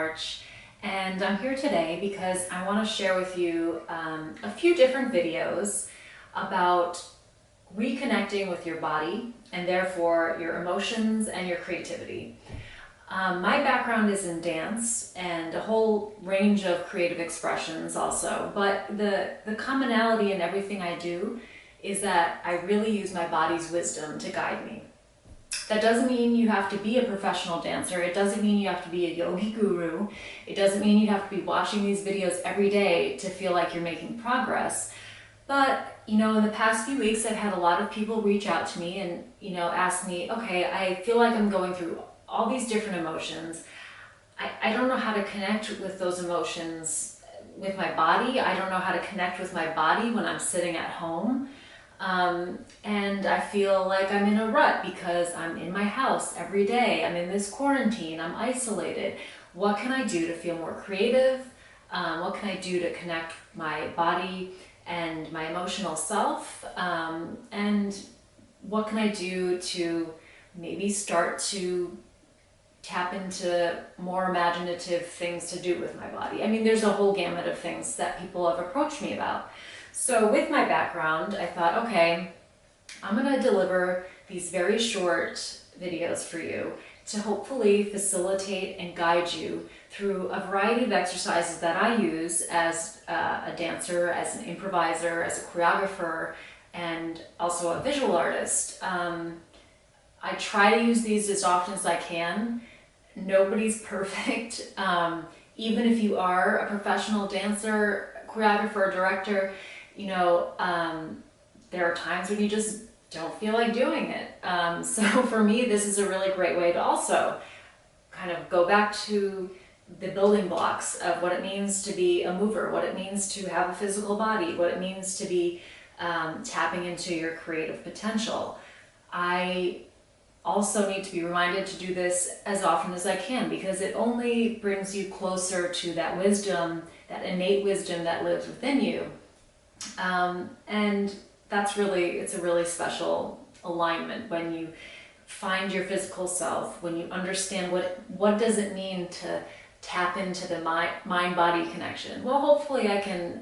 March, and I'm here today because I want to share with you a few different videos about reconnecting with your body and therefore your emotions and your creativity. My background is in dance and a whole range of creative expressions also, but the commonality in everything I do is that I really use my body's wisdom to guide me. That doesn't mean you have to be a professional dancer. It doesn't mean you have to be a yogi guru. It doesn't mean you have to be watching these videos every day to feel like you're making progress. But, in the past few weeks, I've had a lot of people reach out to me and, ask me, okay, I feel like I'm going through all these different emotions. I don't know how to connect with those emotions with my body. I don't know how to connect with my body when I'm sitting at home. And I feel like I'm in a rut because I'm in my house every day. I'm in this quarantine. I'm isolated. What can I do to feel more creative? What can I do to connect my body and my emotional self? And what can I do to maybe start to tap into more imaginative things to do with my body? There's a whole gamut of things that people have approached me about. So with my background, I thought, okay, I'm going to deliver these very short videos for you to hopefully facilitate and guide you through a variety of exercises that I use as a dancer, as an improviser, as a choreographer, and also a visual artist. I try to use these as often as I can. Nobody's perfect. Even if you are a professional dancer, choreographer, director, there are times when you just don't feel like doing it. So for me, this is a really great way to also kind of go back to the building blocks of what it means to be a mover, what it means to have a physical body, what it means to be tapping into your creative potential. I also need to be reminded to do this as often as I can because it only brings you closer to that wisdom, that innate wisdom that lives within you. And it's a really special alignment when you find your physical self, when you understand what does it mean to tap into the mind-body connection. Well, hopefully I can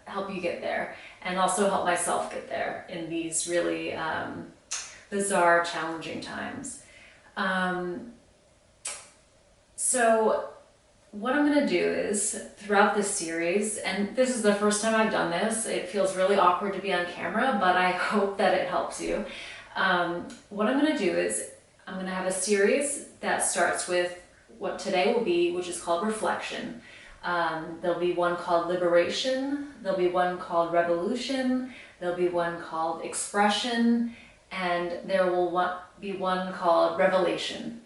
help you get there and also help myself get there in these really bizarre, challenging times. So what I'm going to do is, throughout this series, and this is the first time I've done this, it feels really awkward to be on camera, but I hope that it helps you. What I'm going to do is, I'm going to have a series that starts with what today will be, which is called reflection. There'll be one called liberation, there'll be one called revolution, there'll be one called expression, and there will be one called revelation.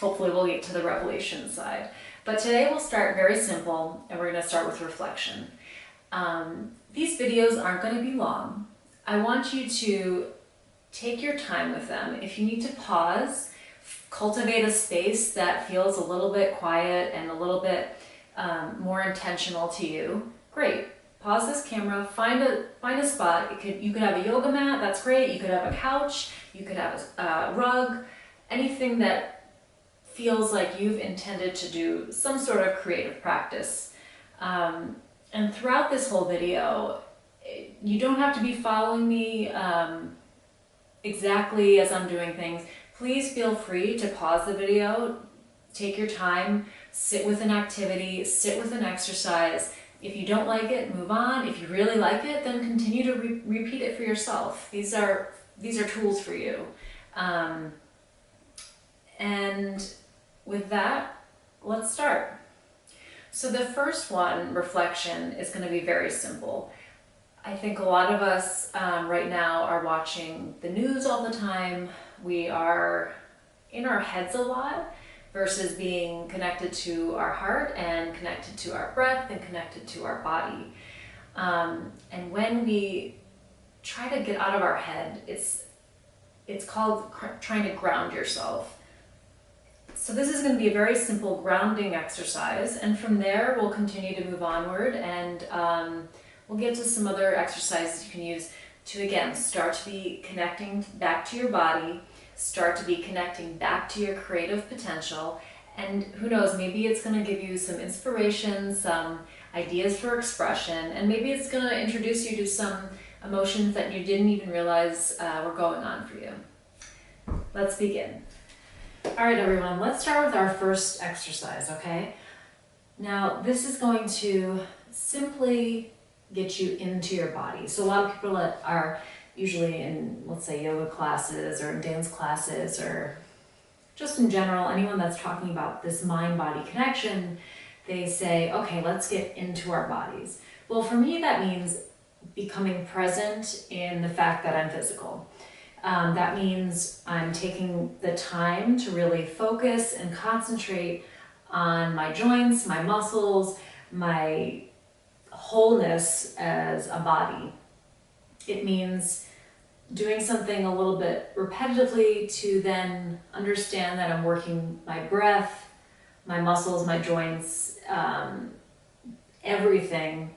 Hopefully we'll get to the revelation side. But today we'll start very simple, and we're going to start with reflection. These videos aren't going to be long. I want you to take your time with them. If you need to pause, cultivate a space that feels a little bit quiet and a little bit more intentional to you, great. Pause this camera, find a spot. You could have a yoga mat, that's great. You could have a couch, you could have a rug, anything that feels like you've intended to do some sort of creative practice. And throughout this whole video, you don't have to be following me exactly as I'm doing things. Please feel free to pause the video, take your time, sit with an activity, sit with an exercise. If you don't like it, move on. If you really like it, then continue to repeat it for yourself. These are tools for you. And with that, let's start. So the first one, reflection, is going to be very simple. I think a lot of us right now are watching the news all the time. We are in our heads a lot versus being connected to our heart and connected to our breath and connected to our body. And when we try to get out of our head, it's called trying to ground yourself. So this is going to be a very simple grounding exercise, and from there we'll continue to move onward, and we'll get to some other exercises you can use to, again, start to be connecting back to your body, start to be connecting back to your creative potential, And who knows, maybe it's going to give you some inspiration, some ideas for expression, and maybe it's going to introduce you to some emotions that you didn't even realize were going on for you. Let's begin. All right, everyone, let's start with our first exercise, okay? Now, this is going to simply get you into your body. So a lot of people that are usually in, let's say, yoga classes or dance classes or just in general, anyone that's talking about this mind-body connection, they say, okay, let's get into our bodies. Well, for me, that means becoming present in the fact that I'm physical. That means I'm taking the time to really focus and concentrate on my joints, my muscles, my wholeness as a body. It means doing something a little bit repetitively to then understand that I'm working my breath, my muscles, my joints, everything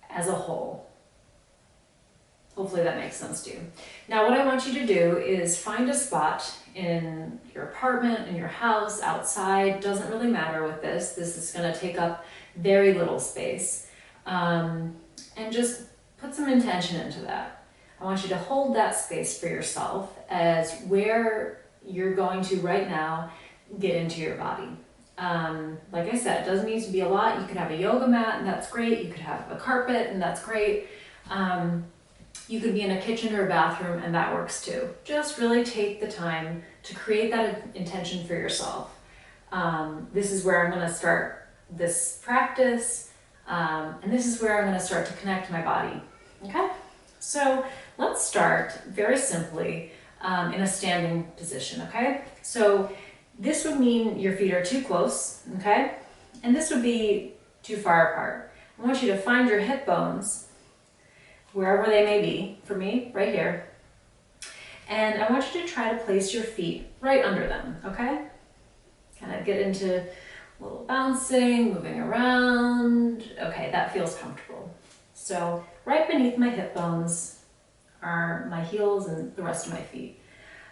as a whole. Hopefully that makes sense to you. Now what I want you to do is find a spot in your apartment, in your house, outside, doesn't really matter with this. This is going to take up very little space. And just put some intention into that. I want you to hold that space for yourself as where you're going to right now get into your body. Like I said, it doesn't need to be a lot. You could have a yoga mat and that's great. You could have a carpet and that's great. You could be in a kitchen or a bathroom and that works too. Just really take the time to create that intention for yourself. This is where I'm going to start this practice, and this is where I'm going to start to connect my body. Okay? So let's start very simply in a standing position, okay? So this would mean your feet are too close, okay? And this would be too far apart. I want you to find your hip bones wherever they may be, for me, right here. And I want you to try to place your feet right under them, okay? Kind of get into a little bouncing, moving around. Okay, that feels comfortable. So right beneath my hip bones are my heels and the rest of my feet.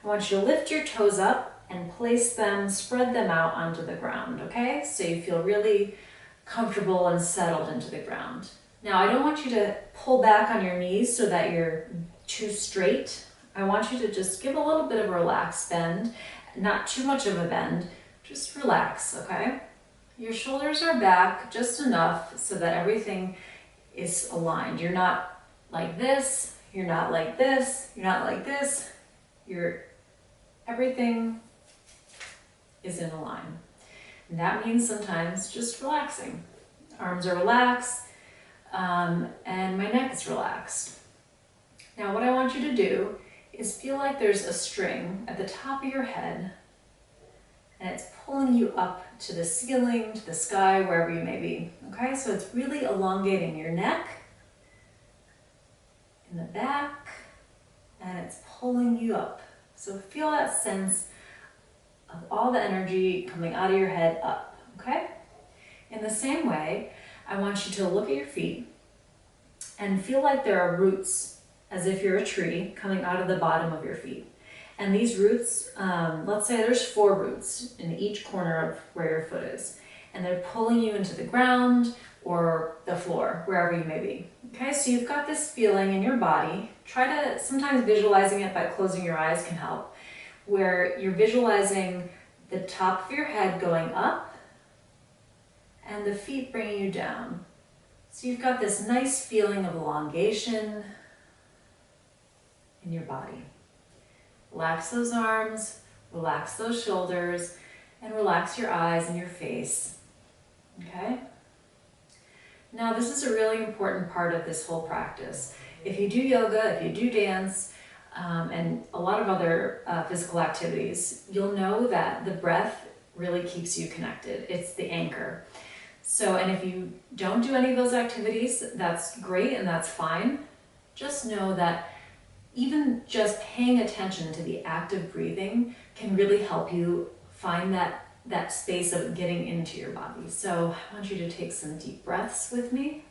I want you to lift your toes up and place them, spread them out onto the ground, okay? So you feel really comfortable and settled into the ground. Now, I don't want you to pull back on your knees so that you're too straight. I want you to just give a little bit of a relaxed bend, not too much of a bend, just relax, okay? Your shoulders are back just enough so that everything is aligned. You're not like this, you're not like this, you're not like this. Everything is in a line. And that means sometimes just relaxing. Arms are relaxed. And my neck is relaxed. Now what I want you to do is feel like there's a string at the top of your head and it's pulling you up to the ceiling, to the sky, wherever you may be. Okay, so it's really elongating your neck in the back and it's pulling you up. So feel that sense of all the energy coming out of your head up, okay? In the same way, I want you to look at your feet and feel like there are roots, as if you're a tree, coming out of the bottom of your feet. And these roots, let's say there's 4 roots in each corner of where your foot is. And they're pulling you into the ground or the floor, wherever you may be. Okay, so you've got this feeling in your body. Try to, sometimes visualizing it by closing your eyes can help, where you're visualizing the top of your head going up and the feet bringing you down. So you've got this nice feeling of elongation in your body. Relax those arms, relax those shoulders, and relax your eyes and your face, okay? Now this is a really important part of this whole practice. If you do yoga, if you do dance, and a lot of other physical activities, you'll know that the breath really keeps you connected. It's the anchor. So, and if you don't do any of those activities, that's great and that's fine. Just know that even just paying attention to the active breathing can really help you find that space of getting into your body. So I want you to take some deep breaths with me.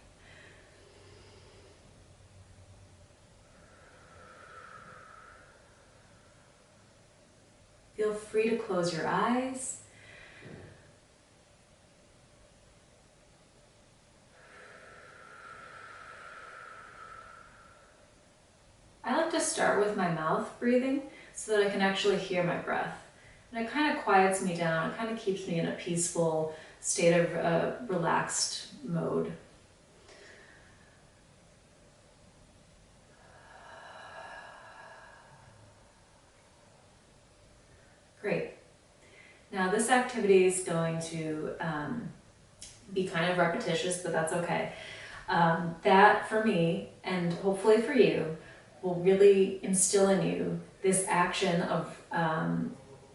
Feel free to close your eyes to start with my mouth breathing so that I can actually hear my breath. And it kind of quiets me down, it kind of keeps me in a peaceful state of relaxed mode. Great. Now this activity is going to be kind of repetitious, but that's okay. That for me, and hopefully for you, will really instill in you this action of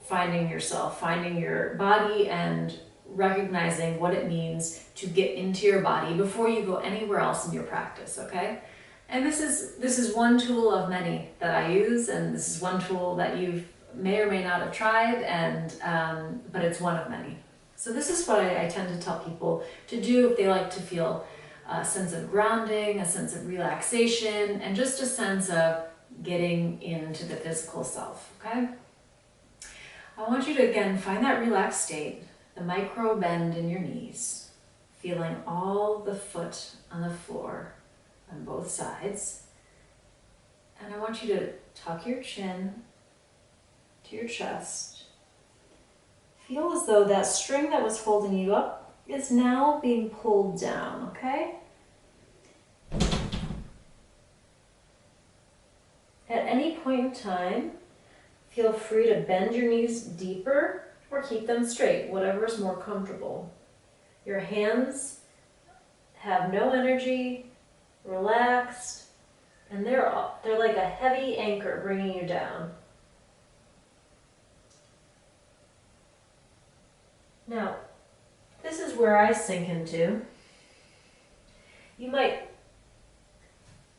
finding yourself, finding your body, and recognizing what it means to get into your body before you go anywhere else in your practice, okay? And this is one tool of many that I use, and this is one tool that you may or may not have tried, and but it's one of many. So this is what I tend to tell people to do if they like to feel a sense of grounding, a sense of relaxation, and just a sense of getting into the physical self, okay? I want you to again find that relaxed state, the micro bend in your knees, feeling all the foot on the floor on both sides. And I want you to tuck your chin to your chest. Feel as though that string that was holding you up is now being pulled down, okay? At any point in time, feel free to bend your knees deeper or keep them straight, whatever is more comfortable. Your hands have no energy, relaxed, and they're like a heavy anchor bringing you down. Now, this is where I sink into. You might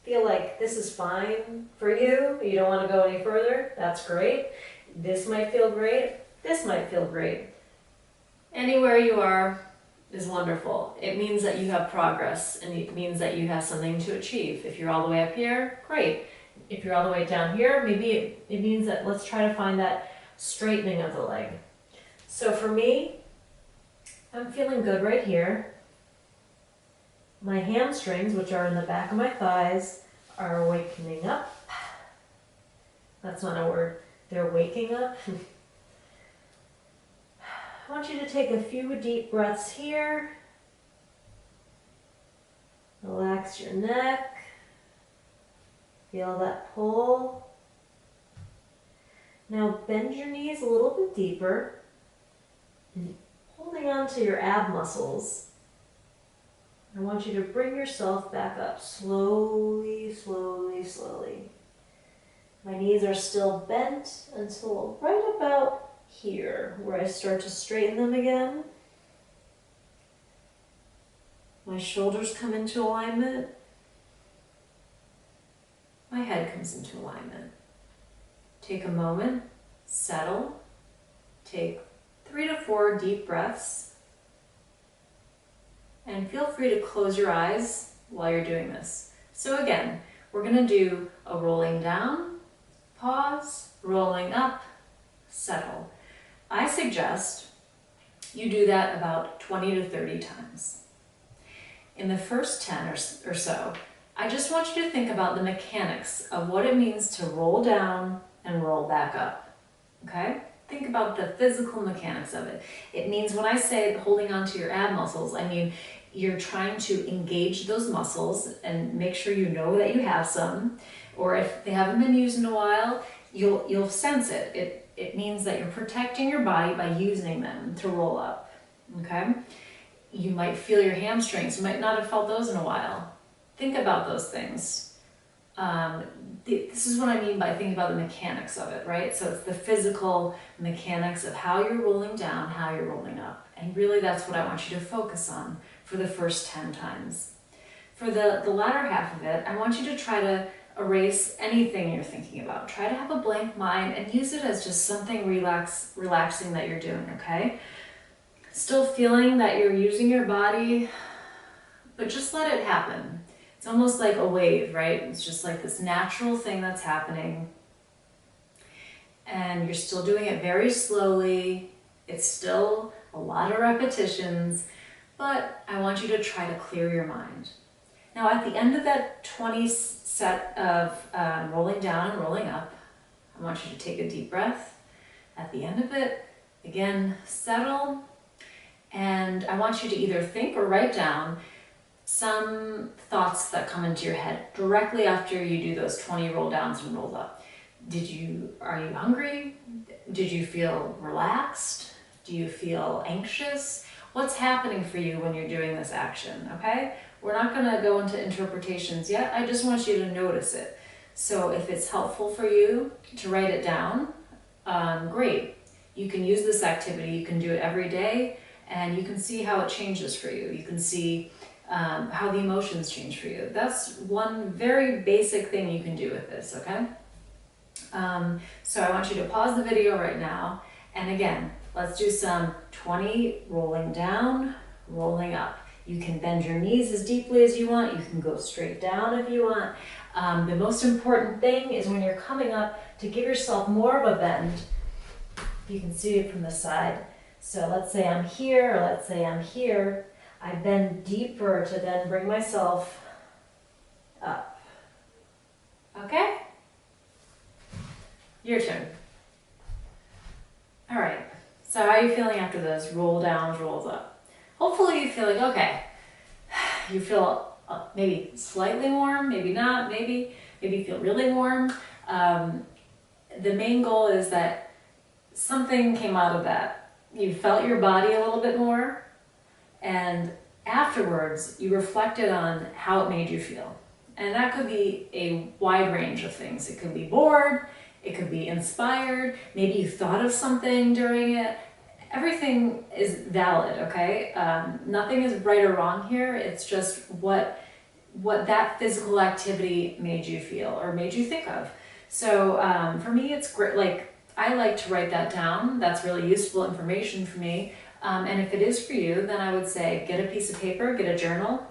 feel like this is fine for you, you don't want to go any further, that's great. This might feel great, this might feel great. Anywhere you are is wonderful. It means that you have progress, and it means that you have something to achieve. If you're all the way up here, great. If you're all the way down here, maybe it means that let's try to find that straightening of the leg. So for me, I'm feeling good right here. My hamstrings, which are in the back of my thighs, are wakening up. That's not a word. They're waking up. I want you to take a few deep breaths here. Relax your neck. Feel that pull. Now bend your knees a little bit deeper. And holding on to your ab muscles, I want you to bring yourself back up slowly, slowly, slowly. My knees are still bent until right about here, where I start to straighten them again. My shoulders come into alignment. My head comes into alignment. Take a moment, settle, take 3 to 4 deep breaths, and feel free to close your eyes while you're doing this. So again, we're going to do a rolling down, pause, rolling up, settle. I suggest you do that about 20 to 30 times. In the first 10 or so, I just want you to think about the mechanics of what it means to roll down and roll back up, okay? Think about the physical mechanics of it. It means when I say holding on to your ab muscles, I mean you're trying to engage those muscles and make sure you know that you have some, or if they haven't been used in a while, you'll sense it. It means that you're protecting your body by using them to roll up, okay? You might feel your hamstrings. You might not have felt those in a while. Think about those things. This is what I mean by thinking about the mechanics of it, right? So it's the physical mechanics of how you're rolling down, how you're rolling up. And really that's what I want you to focus on for the first 10 times. For the latter half of it, I want you to try to erase anything you're thinking about. Try to have a blank mind and use it as just something relaxing that you're doing, okay? Still feeling that you're using your body, but just let it happen. It's almost like a wave, right? It's just like this natural thing that's happening. And you're still doing it very slowly. It's still a lot of repetitions, but I want you to try to clear your mind. Now at the end of that 20 set of rolling down and rolling up, I want you to take a deep breath. At the end of it, again, settle. And I want you to either think or write down some thoughts that come into your head directly after you do those 20 roll downs and roll up. Are you hungry? Did you feel relaxed? Do you feel anxious? What's happening for you when you're doing this action, okay? We're not gonna go into interpretations yet. I just want you to notice it. So if it's helpful for you to write it down, great. You can use this activity, you can do it every day, and you can see how it changes for you. You can see how the emotions change for you. That's one very basic thing you can do with this, okay? So I want you to pause the video right now, and again, let's do some 20 rolling down, rolling up. You can bend your knees as deeply as you want. You can go straight down if you want. The most important thing is when you're coming up to give yourself more of a bend. You can see it from the side. So let's say I'm here, or let's say I'm here. I bend deeper to then bring myself up. Okay? Your turn. All right. So how are you feeling after those roll downs, rolls up? Hopefully you feel like, okay, you feel maybe slightly warm, maybe not, maybe you feel really warm. The main goal is that something came out of that. You felt your body a little bit more, and afterwards you reflected on how it made you feel. And that could be a wide range of things. It could be bored, it could be inspired, maybe you thought of something during it. Everything is valid, okay? Nothing is right or wrong here. It's just what that physical activity made you feel or made you think of. So for me, it's great. Like, I like to write that down. That's really useful information for me. And if it is for you, then I would say get a piece of paper, get a journal,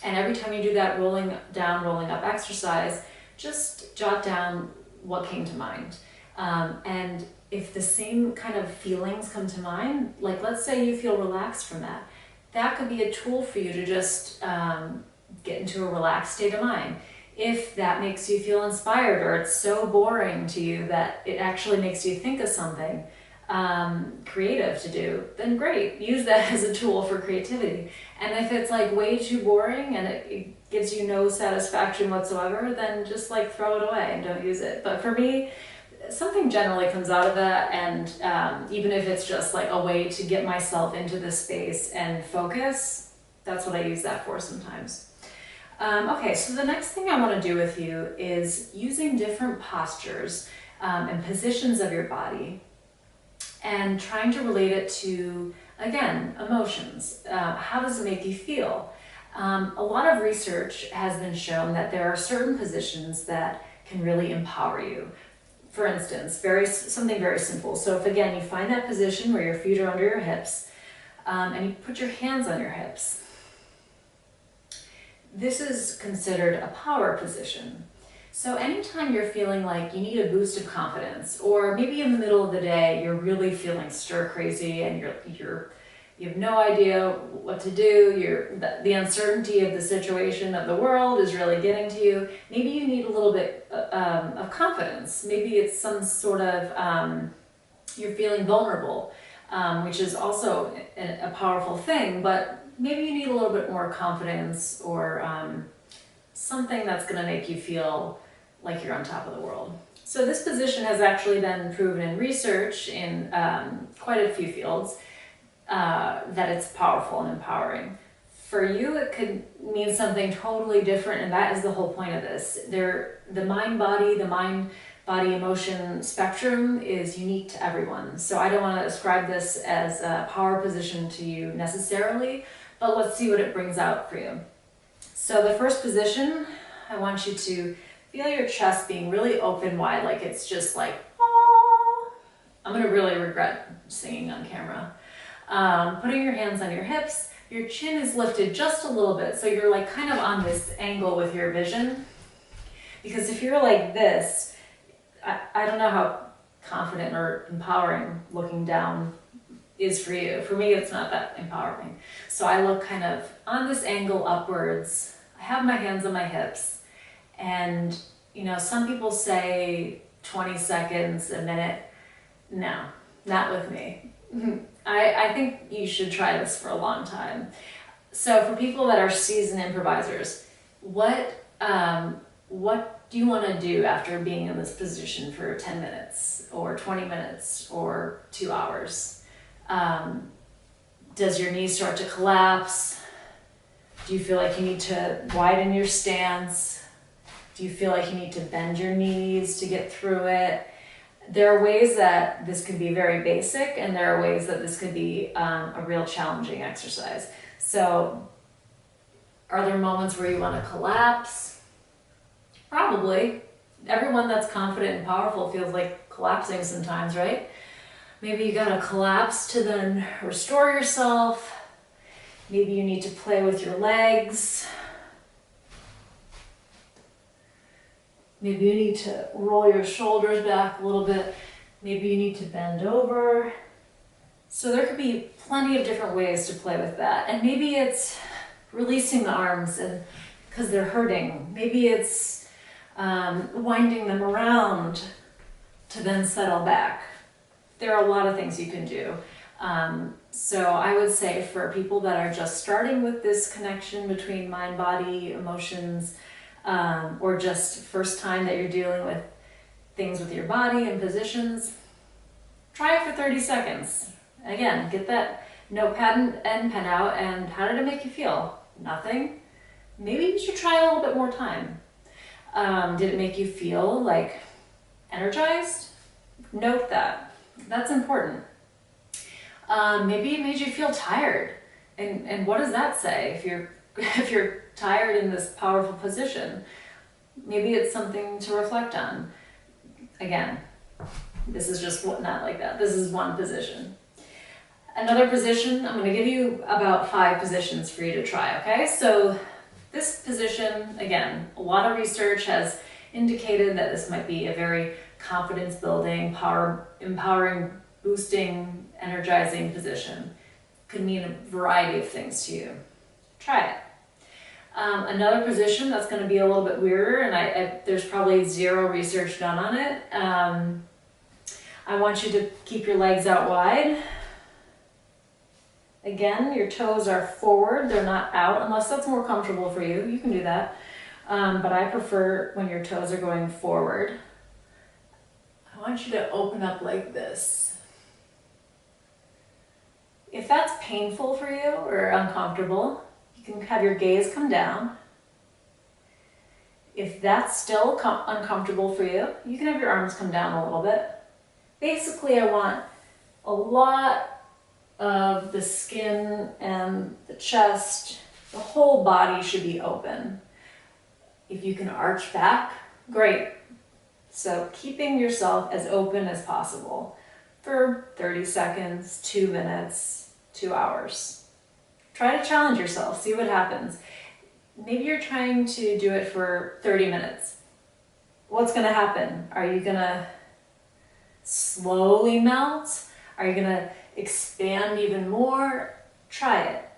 and every time you do that rolling down, rolling up exercise, just jot down what came to mind. And if the same kind of feelings come to mind, like let's say you feel relaxed from that, that could be a tool for you to just get into a relaxed state of mind. If that makes you feel inspired, or it's so boring to you that it actually makes you think of something creative to do, then great, use that as a tool for creativity. And if it's like way too boring and it gives you no satisfaction whatsoever, then just like throw it away and don't use it. But for me, something generally comes out of that, and even if it's just like a way to get myself into this space and focus, that's what I use that for sometimes. Okay, so the next thing I want to do with you is using different postures and positions of your body and trying to relate it to, again, emotions. How does it make you feel? A lot of research has been shown that there are certain positions that can really empower you. For instance, something very simple. So if, again, you find that position where your feet are under your hips and you put your hands on your hips, this is considered a power position. So anytime you're feeling like you need a boost of confidence, or maybe in the middle of the day you're really feeling stir crazy and you have no idea what to do, the uncertainty of the situation of the world is really getting to you, maybe you need a little bit of confidence. Maybe it's some sort of, you're feeling vulnerable, which is also a powerful thing, but maybe you need a little bit more confidence or something that's going to make you feel like you're on top of the world. So this position has actually been proven in research in quite a few fields that it's powerful and empowering. For you, it could mean something totally different, and that is the whole point of this. The mind-body emotion spectrum is unique to everyone. So I don't want to ascribe this as a power position to you necessarily, but let's see what it brings out for you. So the first position, I want you to feel your chest being really open wide, like it's just like, oh. I'm going to really regret singing on camera. Putting your hands on your hips, your chin is lifted just a little bit, so you're like kind of on this angle with your vision. Because if you're like this, I don't know how confident or empowering looking down is for you. For me, it's not that empowering. So I look kind of on this angle upwards, I have my hands on my hips, and some people say 20 seconds, a minute. No, not with me. I think you should try this for a long time. So for people that are seasoned improvisers, what do you want to do after being in this position for 10 minutes or 20 minutes or 2 hours? Does your knee start to collapse? Do you feel like you need to widen your stance? Do you feel like you need to bend your knees to get through it? There are ways that this can be very basic, and there are ways that this could be a real challenging exercise. So, are there moments where you want to collapse? Probably. Everyone that's confident and powerful feels like collapsing sometimes, right? Maybe you gotta collapse to then restore yourself. Maybe you need to play with your legs. Maybe you need to roll your shoulders back a little bit. Maybe you need to bend over. So there could be plenty of different ways to play with that. And maybe it's releasing the arms and because they're hurting. Maybe it's winding them around to then settle back. There are a lot of things you can do. So I would say for people that are just starting with this connection between mind, body, emotions, or just first time that you're dealing with things with your body and positions, try it for 30 seconds. Again, get that notepad and pen out, and how did it make you feel? Nothing? Maybe you should try a little bit more time. Did it make you feel like energized? Note that. That's important. Maybe it made you feel tired. And what does that say if you're tired in this powerful position? Maybe it's something to reflect on. Again, this is just not like that. This is one position. Another position, I'm going to give you about 5 positions for you to try, okay? So this position, again, a lot of research has indicated that this might be a very confidence building, empowering, boosting, energizing position. Could mean a variety of things to you. Try it. Another position that's going to be a little bit weirder, and there's probably 0 research done on it. I want you to keep your legs out wide. Again, your toes are forward, they're not out, unless that's more comfortable for you. You can do that. But I prefer when your toes are going forward. I want you to open up like this. If that's painful for you or uncomfortable, you can have your gaze come down. If that's still uncomfortable for you, you can have your arms come down a little bit. Basically, I want a lot of the skin and the chest, the whole body should be open. If you can arch back, great. So keeping yourself as open as possible for 30 seconds, 2 minutes, 2 hours. Try to challenge yourself, see what happens. Maybe you're trying to do it for 30 minutes. What's gonna happen? Are you gonna slowly melt? Are you gonna expand even more? Try it.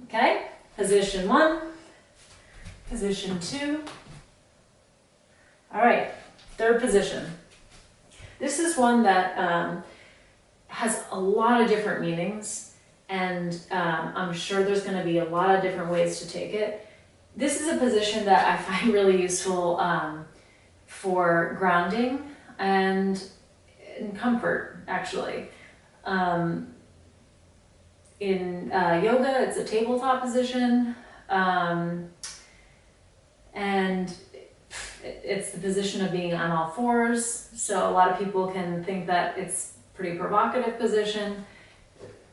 Okay? Position 1, position 2. All right, 3rd position. This is one that has a lot of different meanings, and I'm sure there's going to be a lot of different ways to take it. This is a position that I find really useful for grounding and comfort, actually. In yoga, it's a tabletop position, and it's the position of being on all fours. So a lot of people can think that it's a pretty provocative position,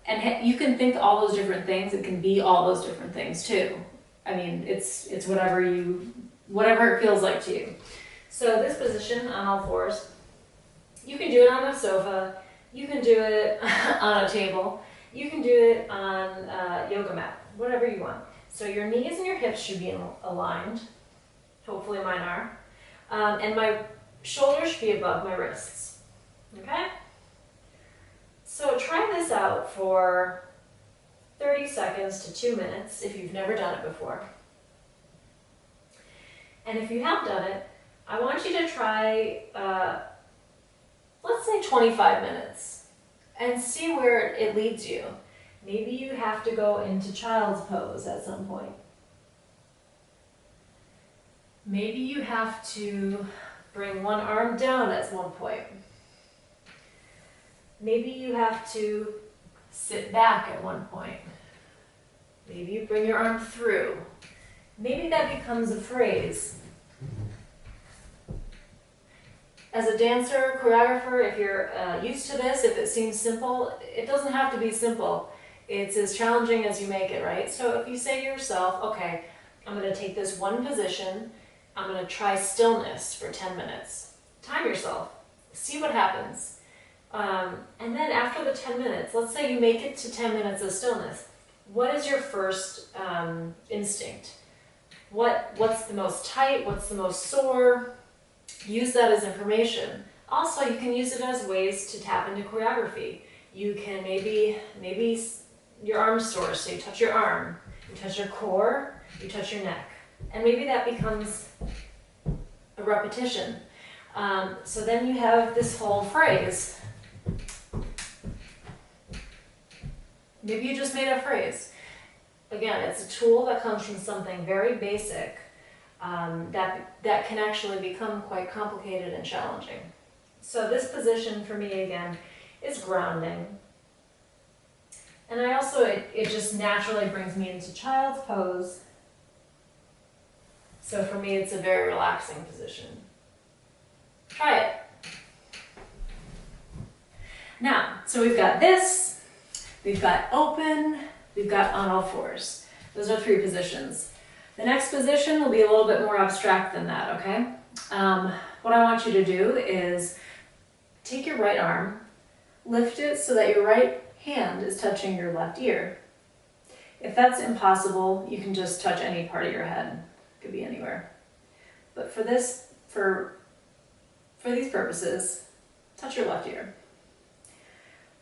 and you can think all those different things. It can be all those different things too. I mean, it's whatever it feels like to you. So this position on all fours, you can do it on a sofa, you can do it on a table, you can do it on a yoga mat, whatever you want. So your knees and your hips should be aligned. Hopefully mine are. And my shoulders should be above my wrists. Okay? So try this out for 30 seconds to 2 minutes if you've never done it before. And if you have done it, I want you to try, let's say 25 minutes and see where it leads you. Maybe you have to go into child's pose at some point. Maybe you have to bring one arm down at one point. Maybe you have to sit back at one point. Maybe you bring your arm through. Maybe that becomes a phrase. As a dancer, choreographer, if you're used to this, if it seems simple, it doesn't have to be simple. It's as challenging as you make it, right? So if you say to yourself, okay, I'm going to take this one position, I'm going to try stillness for 10 minutes. Time yourself. See what happens. And then after the 10 minutes, let's say you make it to 10 minutes of stillness. What is your first instinct? What's the most tight? What's the most sore? Use that as information. Also, you can use it as ways to tap into choreography. You can maybe your arm's sore, so you touch your arm, you touch your core, you touch your neck. And maybe that becomes a repetition. So then you have this whole phrase. Maybe you just made a phrase. Again, it's a tool that comes from something very basic that can actually become quite complicated and challenging. So this position for me, again, is grounding. And I also, it just naturally brings me into child's pose. So for me, it's a very relaxing position. Try it. Now, so we've got this, we've got open, we've got on all fours. Those are 3 positions. The next position will be a little bit more abstract than that, okay? What I want you to do is take your right arm, lift it so that your right hand is touching your left ear. If that's impossible, you can just touch any part of your head. It could be anywhere. But for this, for these purposes, touch your left ear.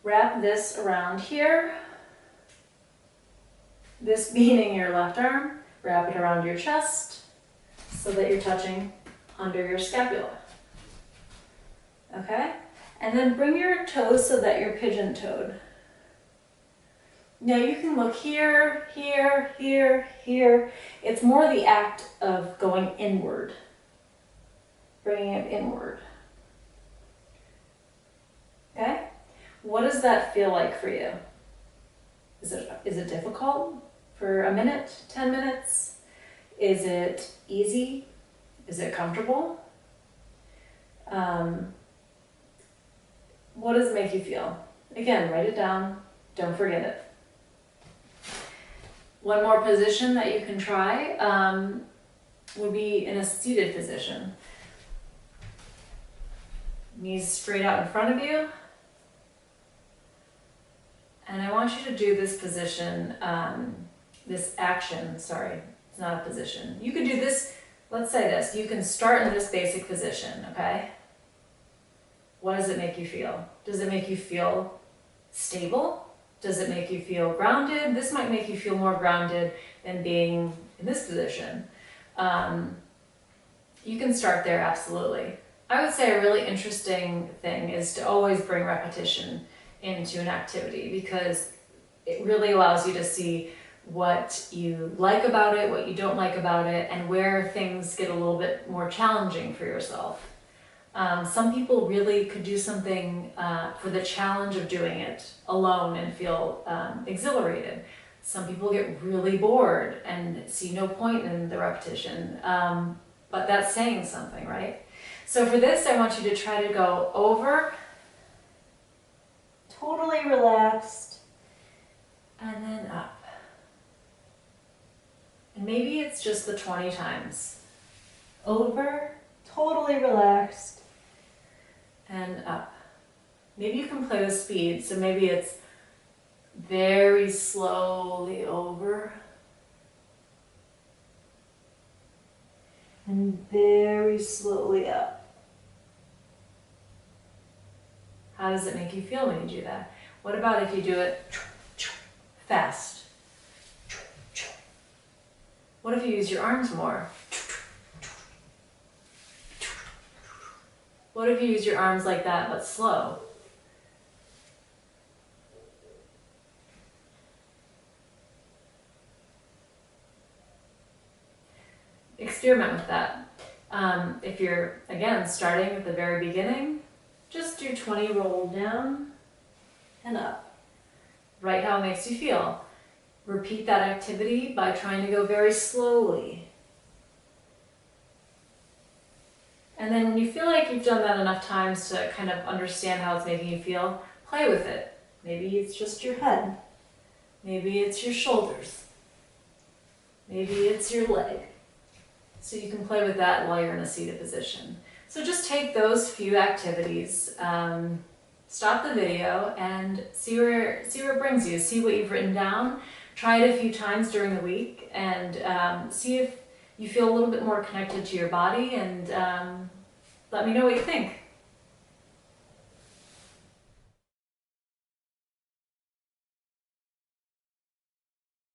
Wrap this around here, this meaning your left arm. Wrap it around your chest so that you're touching under your scapula. Okay? And then bring your toes so that you're pigeon-toed. Now you can look here, here, here, here. It's more the act of going inward. Bringing it inward. Okay? What does that feel like for you? Is it difficult? For a minute, 10 minutes? Is it easy? Is it comfortable? What does it make you feel? Again, write it down. Don't forget it. One more position that you can try would be in a seated position. Knees straight out in front of you. And I want you to do this position, this action, sorry, it's not a position. You could do this, let's say this, you can start in this basic position, okay? What does it make you feel? Does it make you feel stable? Does it make you feel grounded? This might make you feel more grounded than being in this position. You can start there, absolutely. I would say a really interesting thing is to always bring repetition into an activity because it really allows you to see what you like about it, what you don't like about it, and where things get a little bit more challenging for yourself. Some people really could do something for the challenge of doing it alone and feel exhilarated. Some people get really bored and see no point in the repetition, but that's saying something, right? So for this, I want you to try to go over, totally relaxed, and then up. And maybe it's just the 20 times. Over, totally relaxed, and up. Maybe you can play with speed, so maybe it's very slowly over, and very slowly up. How does it make you feel when you do that? What about if you do it fast? What if you use your arms more? What if you use your arms like that, but slow? Experiment with that. If you're, again, starting at the very beginning, just do 20 roll down and up. Write how it makes you feel. Repeat that activity by trying to go very slowly. And then when you feel like you've done that enough times to kind of understand how it's making you feel, play with it. Maybe it's just your head. Maybe it's your shoulders. Maybe it's your leg. So you can play with that while you're in a seated position. So just take those few activities, stop the video and see where it brings you. See what you've written down. Try it a few times during the week and see if you feel a little bit more connected to your body, and let me know what you think.